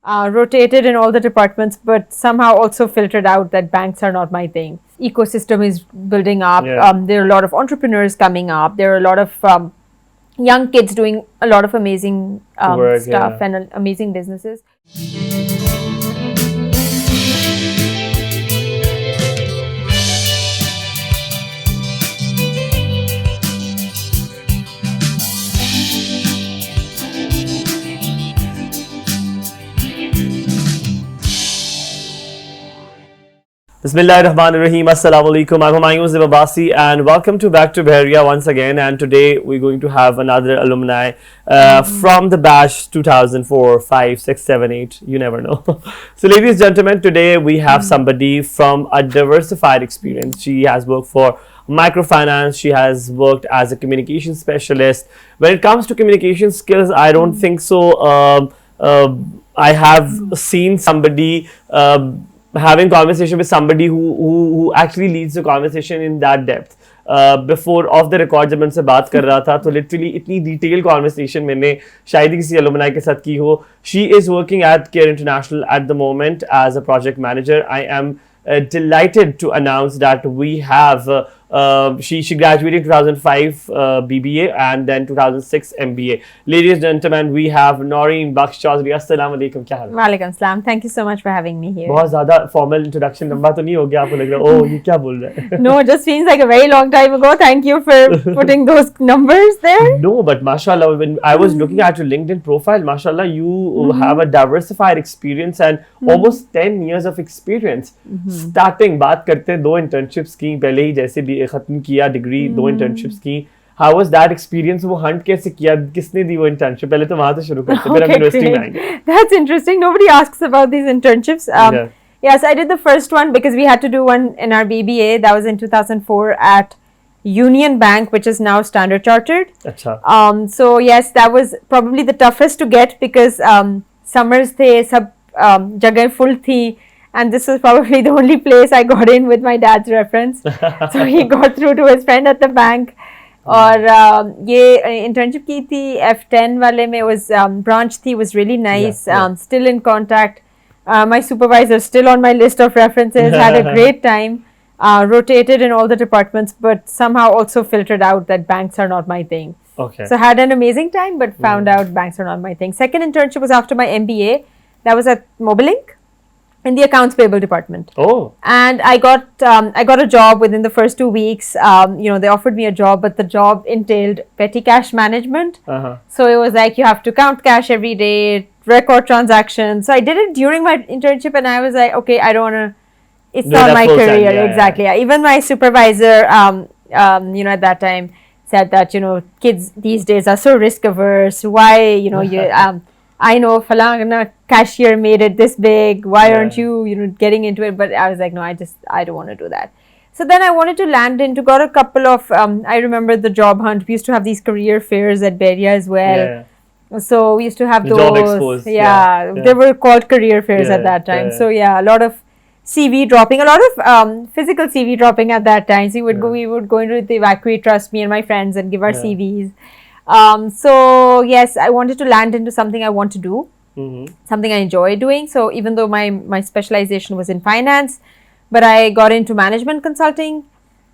rotated in all the departments, but somehow also filtered out that banks are not my thing. Ecosystem is building up. There are a lot of entrepreneurs coming up. There are a lot of young kids doing a lot of amazing stuff and amazing businesses. Bismillahirrahmanirrahim. Assalamu alaikum. I'm Humayun Zibabasi and welcome to Back to Bahria once again. And today we're going to have another alumni from the batch 2004, 5, 6, 7, 8. You never know. So ladies and gentlemen, today we have somebody from a diversified experience. She has worked for Microfinance. She has worked as a communication specialist. When it comes to communication skills, I don't think so. I have seen somebody having conversation with somebody who actually leads the conversation in that depth. Before off the record जब मैं उनसे बात कर रहा था तो literally इतनी detailed conversation मैंने शायद ही किसी alumni के साथ की हो. She is working at Care International at the moment as a project manager. I am delighted to announce that we have she graduated in 2005 BBA and then 2006 MBA. Ladies and gentlemen, we have Naureen Baksh Chaudhry. Assalamu alaikum. क्या हाल है? Walaikum salam. Thank you so much for having me here. बहुत ज़्यादा formal introduction लंबा तो नहीं हो गया आपको लग रहा है? Oh, ये क्या बोल रहा है? No, it just seems like a very long time ago. Thank you for putting those numbers there. No, but mashallah, when I was looking at your LinkedIn profile, mashallah, you have a diversified experience and almost 10 years of experience. Starting बात करते हैं 2 internships की पहले ही जैसे भी खत्म किया degree 2 internships की. How was that experience? वो hunt कैसे किया? किसने दी वो internship? पहले तो वहाँ से शुरू करते हैं फिर हम university में आएंगे. That's interesting. Nobody asks about these internships. Yes, I did the first one because we had to do one in our BBA. That was in 2004 at Union Bank, which is now Standard Chartered. अच्छा. So yes, that was probably the toughest to get because summers थे सब जगह full थी. And this was probably the only place I got in with my dad's reference. So he got through to his friend at the bank. और ये internship की थी F10 वाले में was branch थी, was really nice. Still in contact. My supervisor still on my list of references. Had a great time. Rotated in all the departments, but somehow also filtered out that banks are not my thing. Okay. So had an amazing time, but found out banks are not my thing. Second internship was after my MBA. That was at Mobilink in the accounts payable department. Oh. And I got a job within the first 2 weeks. They offered me a job, but the job entailed petty cash management. So it was like you have to count cash every day, record transactions. So I did it during my internship, and I was like, okay, I don't want to. It's not my career. Exactly. Yeah. Even my supervisor, at that time said that kids these days are so risk averse. Why you I know Falana cashier made it this big. Why aren't you, getting into it? But I was like, no, I don't want to do that. So then I wanted to land into, got a couple of, I remember the job hunt. We used to have these career fairs at Bahria as well. Yeah. So we used to have those. Job expos. Yeah, they were called career fairs at that time. So yeah, a lot of CV dropping, a lot of physical CV dropping at that time. So we would go into the evacuate trust, me and my friends, and give our CVs. So yes, I wanted to land into something I want to do, something I enjoy doing. So even though my specialization was in finance, but I got into management consulting,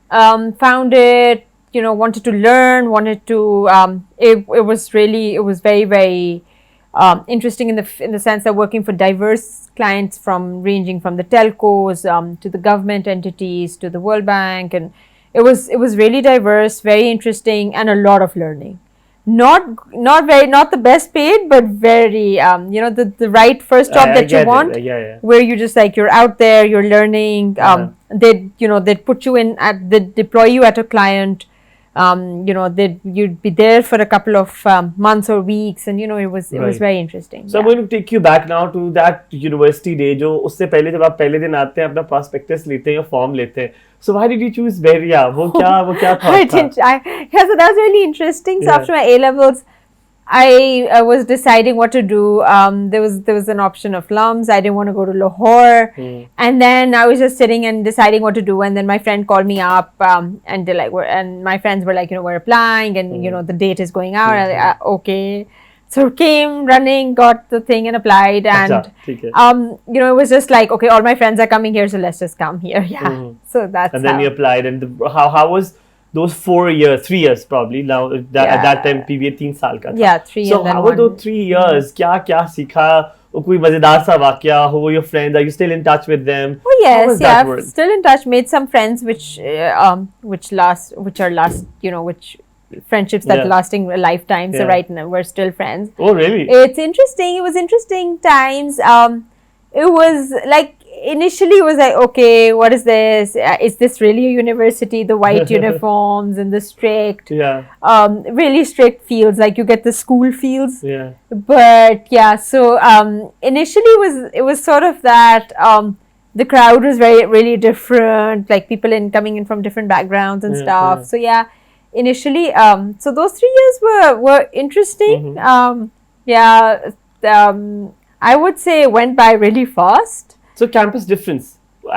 found it, wanted to learn, wanted to, it was very, very interesting in the sense that working for diverse clients ranging from the telcos to the government entities to the World Bank, and it was really diverse, very interesting, and a lot of learning. Not the best paid, but very the right first job that you want, where you just like you're out there, you're learning. They'd put you in they'd deploy you at a client. You'd be there for a couple of months or weeks, and it was very interesting. So I'm going to take you back now to that university day. जो उससे पहले जब आप पहले दिन आते हैं अपना prospectus लेते हैं या form लेते हैं. So why did you choose Bahria? वो क्या था? So that was really interesting. So after my A levels, I was deciding what to do. There was an option of Lums. I didn't want to go to Lahore, and then I was just sitting and deciding what to do. And then my friend called me up, and they're like, and my friends were like, we're applying, and the date is going out. And okay, So came running, got the thing and applied, and Acha, theek hai. it was just like, okay, all my friends are coming here, so let's just come here. Yeah. So that's And then how. you applied, and how was those 3 years probably now at that time PBA 3 साल का था. Yeah, 3 So and then how were 1. those 3 years? क्या सीखा? कोई मजेदार सा वाकया? Who were your friends? Are you still in touch with them? Oh How yes, was yeah, that work? still in touch. Made some friends which friendships that Yeah. lasting a lifetime. So Yeah. right now we're still friends. Oh really? It's interesting. It was interesting times. It was like initially it was like, okay, what is this? Is this really a university? The white uniforms and the strict, Yeah. really strict feels like you get the school feels. Yeah. But yeah, so initially it was sort of that. The crowd was really different, like people coming in from different backgrounds and Yeah, stuff. yeah. So yeah, initially, so those 3 years were interesting. Yeah, I would say it went by really fast. So campus difference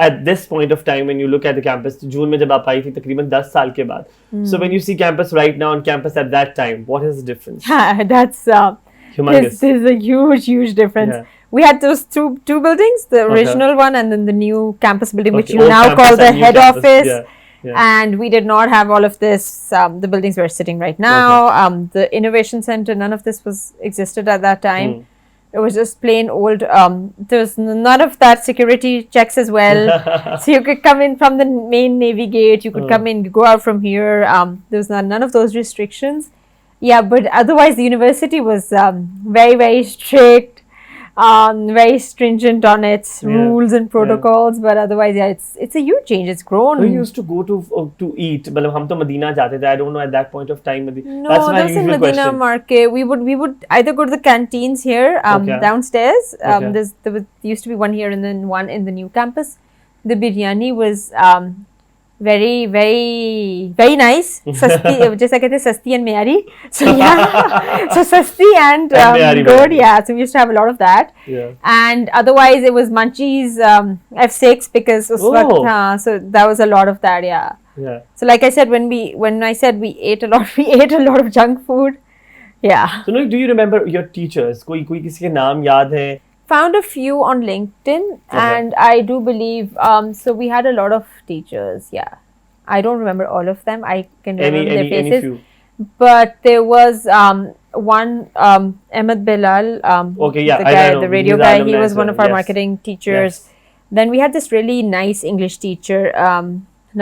at this point of time when you look at the campus, June में जब आप आई थी तकरीबन 10 साल के बाद. So when you see campus right now and campus at that time, what is the difference? That's Humongous. There's a huge difference. Yeah. We had those two buildings, the original one and then the new campus building, which Okay, you old now campus call the and new head campus. office. Yeah. Yeah. And we did not have all of this. The buildings we're sitting right now, the innovation center, none of this existed at that time. It was just plain old. There was none of that security checks as well. So you could come in from the main Navy gate. You could come in, go out from here. There was none of those restrictions. Yeah, but otherwise the university was very strict. Very stringent on its rules and protocols, but otherwise, yeah, it's a huge change. It's grown. We used to go to eat. मतलब हम तो Medina जाते थे. I don't know at that point of time. No, That's my that's in usual Medina question. Market. We would either go to the canteens here, downstairs. There used to be one here and then one in the new campus. The biryani was very nice. Sasti, जैसा कहते हैं सस्ती and मेयारी. So yeah, so sasti and good. Yeah, so we used to have a lot of that. Yeah. And otherwise, it was Munchies F6 because so that was a lot of that. Yeah. Yeah. So like I said, when I said we ate a lot, we ate a lot of junk food. Yeah. So do you remember your teachers? कोई किसी के नाम याद है? Found a few on LinkedIn, and I do believe. So we had a lot of teachers. Yeah, I don't remember all of them. I can remember their faces. Any few. But there was one Ahmed Bilal. Okay, yeah, the guy, I know. the radio He's guy. alumni He was as one well. of our Yes. marketing teachers. Yes. Then we had this really nice English teacher,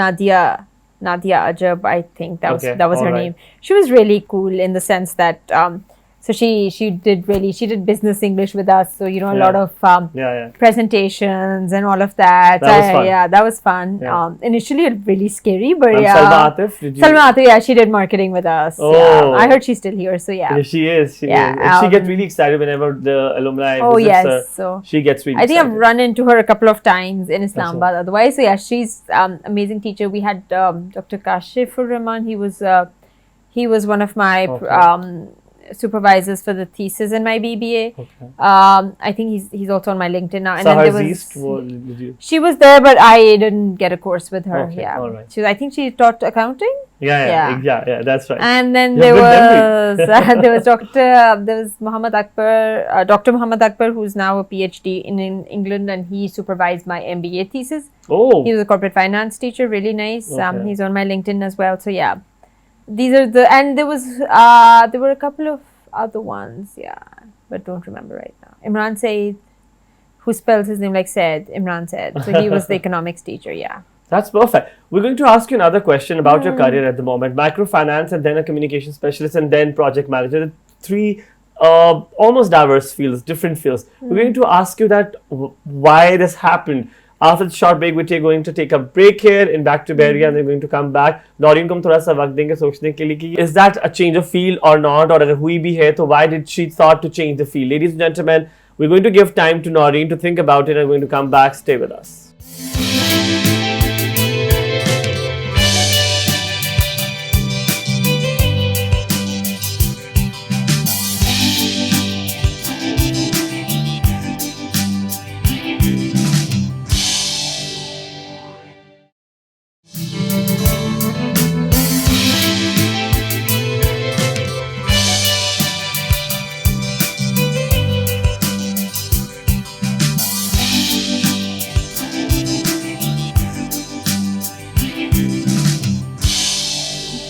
Nadia Ajab, I think that was her name. She was really cool in the sense that so she did business English with us. So a lot of presentations and all of that. That was fun. Yeah, that was fun. Yeah. Initially really scary, but And yeah. Salma Atif, Salma Atif, yeah, she did marketing with us. Oh. Yeah. I heard she's still here, so yeah. Yeah, she is. She Yeah, is. And she gets really excited whenever the alumni Oh visits yes, her. so She gets really I think excited. I've run into her a couple of times in Islamabad. Otherwise, so yeah, she's amazing teacher. We had Dr. Kashifur Rahman. He was one of my supervisors for the thesis in my BBA. Okay. I think he's also on my LinkedIn now. And Sahar then there was Zeest, did you? she was there, but I didn't get a course with her. Okay, Yeah, all right. I think she taught accounting. Yeah, that's right. And then You there have good was there was Muhammad Akbar, Dr. Muhammad Akbar, who's now a PhD in England, and he supervised my MBA thesis. Oh. He was a corporate finance teacher, really nice. Okay. He's on my LinkedIn as well. So yeah, these are and there were a couple of other ones, yeah, but don't remember right now. Imran Said, who spells his name like Said, Imran Said. So he was the economics teacher, yeah. That's perfect. We're going to ask you another question about your career at the moment. Microfinance, and then a communication specialist, and then project manager. The three almost diverse fields, different fields. We're going to ask you that why this happened. After the short break, we're going to take a break here in Back to Bahria, and then we're going to come back. Naureen को हम थोड़ा सा वक्त देंगे सोचने के लिए कि is that a change of field or not, और अगर हुई भी है तो why did she thought to change the field? Ladies and gentlemen, we're going to give time to Naureen to think about it, and we're going to come back. Stay with us.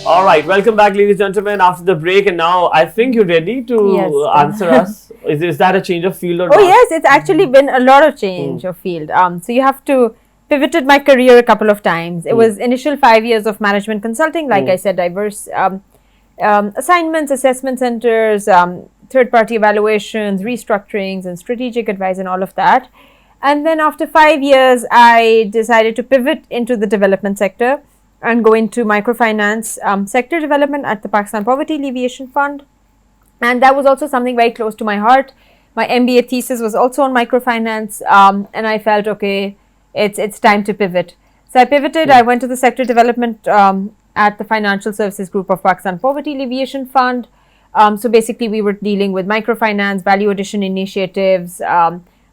All right, welcome back, ladies and gentlemen, after the break. And now I think you're ready to answer us. Is that a change of field or not? Oh, yes, it's actually been a lot of change of field. So you have to pivoted my career a couple of times. It was initial 5 years of management consulting, like I said, diverse assignments, assessment centers, third-party evaluations, restructurings, and strategic advice, and all of that. And then after 5 years, I decided to pivot into the development sector and go into microfinance sector development at the Pakistan Poverty Alleviation Fund. And that was also something very close to my heart. My MBA thesis was also on microfinance, and I felt, okay, it's time to pivot. So I pivoted. I went to the sector development at the Financial Services Group of Pakistan Poverty Alleviation Fund. So basically, we were dealing with microfinance, value addition initiatives,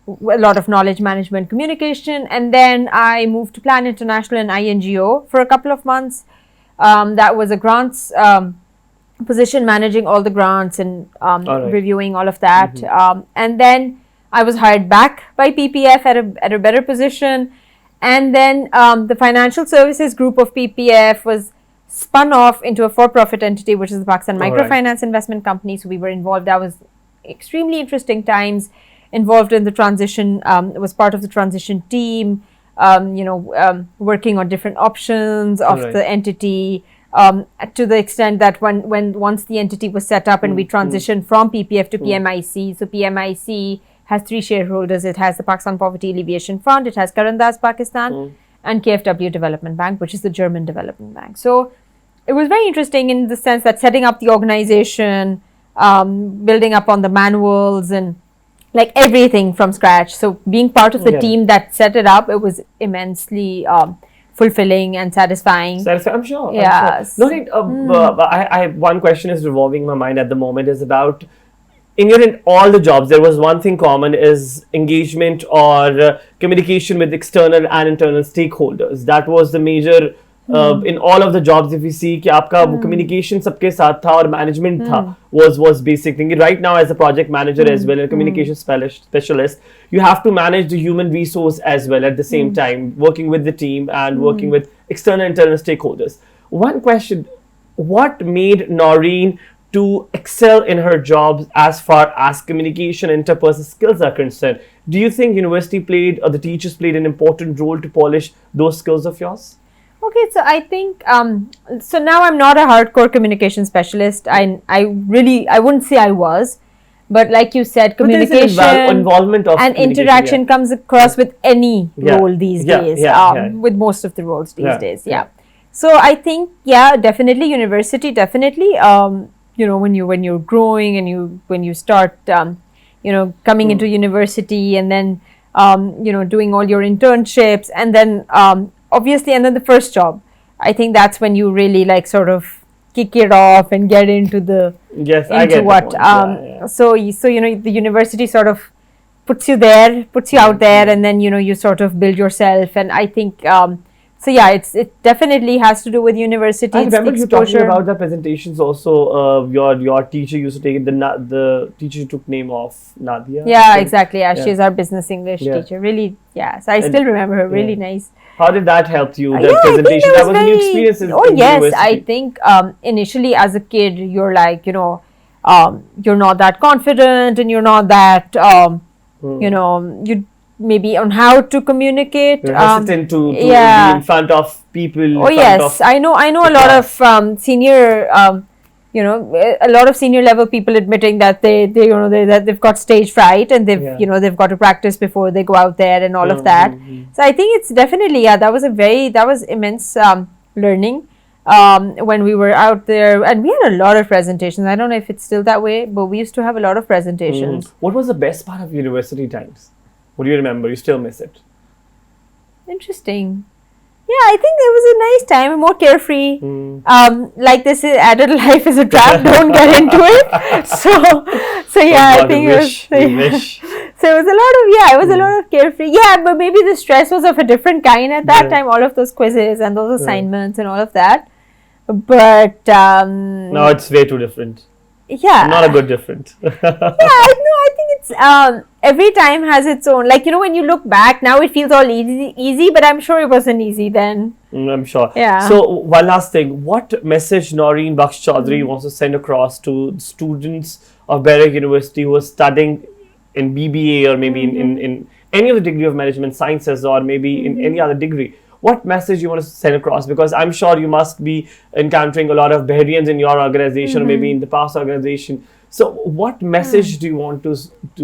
a lot of knowledge management, communication, and then I moved to Plan International and INGO for a couple of months. That was a grants position, managing all the grants and reviewing all of that. And then I was hired back by PPF at a better position. And then the Financial Services Group of PPF was spun off into a for-profit entity, which is the Pakistan Microfinance Investment Company. So we were involved. That was extremely interesting times. Involved in the transition, was part of the transition team, working on different options of the entity, to the extent that once the entity was set up and we transitioned from PPF to PMIC. So PMIC has 3 shareholders. It has the Pakistan Poverty Alleviation Fund, it has Karandas Pakistan, and KfW Development Bank, which is the German development bank. So it was very interesting in the sense that setting up the organization, building up on the manuals and like everything from scratch. So being part of the team that set it up, it was immensely fulfilling and satisfying. I'm sure. Yeah. I'm sure. No, I one question is revolving in my mind at the moment is about in all the jobs, there was one thing common is engagement or communication with external and internal stakeholders. That was the major in all of the jobs. If you see कि आपका communication सबके साथ था और management था was basic thing. Right now as a project manager as well and communication specialist, you have to manage the human resource as well at the same time, working with the team and working with external and internal stakeholders. One question, what made Naureen to excel in her jobs as far as communication and interpersonal skills are concerned? Do you think university played or the teachers played an important role to polish those skills of yours? Okay, so I think, so now I'm not a hardcore communication specialist. I wouldn't say I was, but like you said, communication involvement of and interaction comes across with any role these days, with most of the roles these days. So I think, definitely university, definitely, when you're growing and when you start, coming into university and then, doing all your internships and then, obviously, and then the first job, I think that's when you really like sort of kick it off and get into the So the university sort of puts you out there, and then you sort of build yourself. And I think it definitely has to do with university. I remember you talking about the presentations also. Your teacher used to take it. The teacher took name of Nadia. Yeah, exactly. Yeah, she's our business English teacher. Really, so I still remember her. Really nice. How did that help you? The presentation, that was a new experience. Yes, I think initially as a kid, you're like, you're not that confident and you're not that, you maybe on how to communicate. You're hesitant to be in front of people. I know a lot of senior, a lot of senior level people admitting that that they've got stage fright and they've got to practice before they go out there and all of that. So I think it's definitely that was immense learning when we were out there, and we had a lot of presentations. I don't know if it's still that way, but we used to have a lot of presentations. What was the best part of university times? What do you remember? You still miss it? Interesting. Yeah, I think it was a nice time, more carefree. Like this is adult life is a trap. Don't get into it. So I think it was. So it was a lot of carefree. Yeah, but maybe the stress was of a different kind at that time. All of those quizzes and those assignments and all of that. But now it's way too different. Yeah. Not a good different. Yeah, I think it's every time has its own. Like, when you look back now, it feels all easy, but I'm sure it wasn't easy then. I'm sure. Yeah. So one last thing, what message Naureen Baksh Chaudhry wants to send across to students of Bahria University who are studying in BBA or maybe in any other degree of management sciences or maybe in any other degree? What message you want to send across? Because I'm sure you must be encountering a lot of Bahrians in your organization or maybe in the past organization. So what message do you want to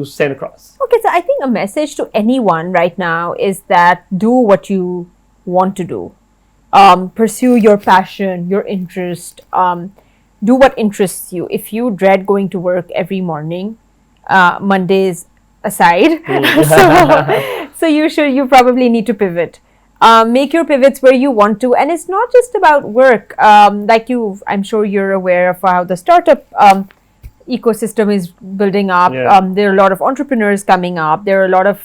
send across? Okay, so I think a message to anyone right now is that do what you want to do. Pursue your passion, your interest. Do what interests you. If you dread going to work every morning, Mondays aside, so you probably need to pivot. Make your pivots where you want to, and it's not just about work. I'm sure you're aware of how the startup ecosystem is building up. Yeah. There are a lot of entrepreneurs coming up. There are a lot of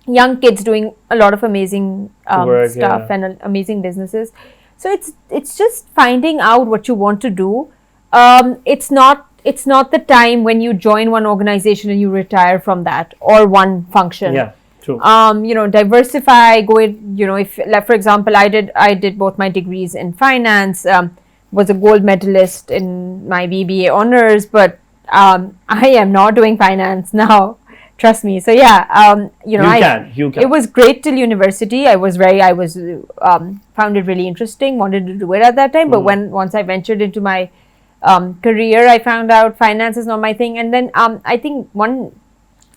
young kids doing a lot of amazing Work, stuff yeah. and amazing businesses. So it's just finding out what you want to do. It's not the time when you join one organization and you retire from that or one function. Yeah, true. Diversify, go in, if, like, for example, I did both my degrees in finance, was a gold medalist in my BBA honors, but I am not doing finance now. Trust me. So yeah, You can. it was great till university. I found it really interesting, wanted to do it at that time. But once I ventured into my career, I found out finance is not my thing. And then I think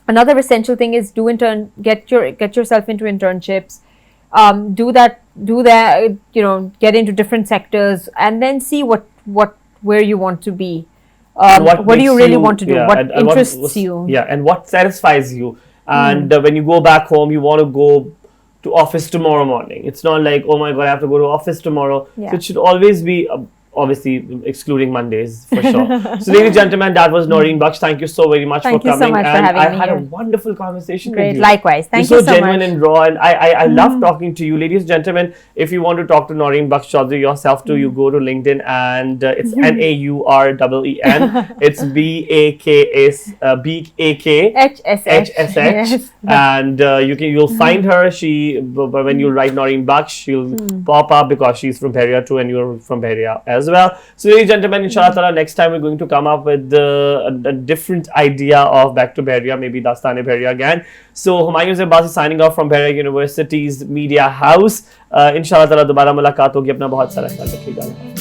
another essential thing is get yourself into internships. Do that. Get into different sectors, and then see where you want to be. What do you really want to do? What interests you? Yeah, and what satisfies you. And when you go back home, you want to go to office tomorrow morning. It's not like, oh my God, I have to go to office tomorrow. Yeah. So it should always be, obviously, excluding Mondays for sure. So, ladies and gentlemen, that was Naureen Baksh. Thank you so very much for coming. Thank you so much for having me I had here. a wonderful conversation Great, with you. likewise. Thank You're you so genuine much. and raw, and I love talking to you. Ladies and gentlemen, if you want to talk to Naureen Baksh Chaudhry yourself too, you go to LinkedIn and it's NAUREEN. It's BAKHSH. Yes. And you'll find her. When you write Naureen Baksh, she'll pop up because she's from Bahria too, and you're from Bahria as well. So, ladies and gentlemen, inshallah ta'ala, next time we're going to come up with a different idea of Back to Bahria, maybe Dastane Bahria again. So, Humayun Abbasi signing off from Bahria University's Media House. Inshallah ta'ala, dobara mulaqat hogi. Apna bahut sara ख्याल रखिएगा.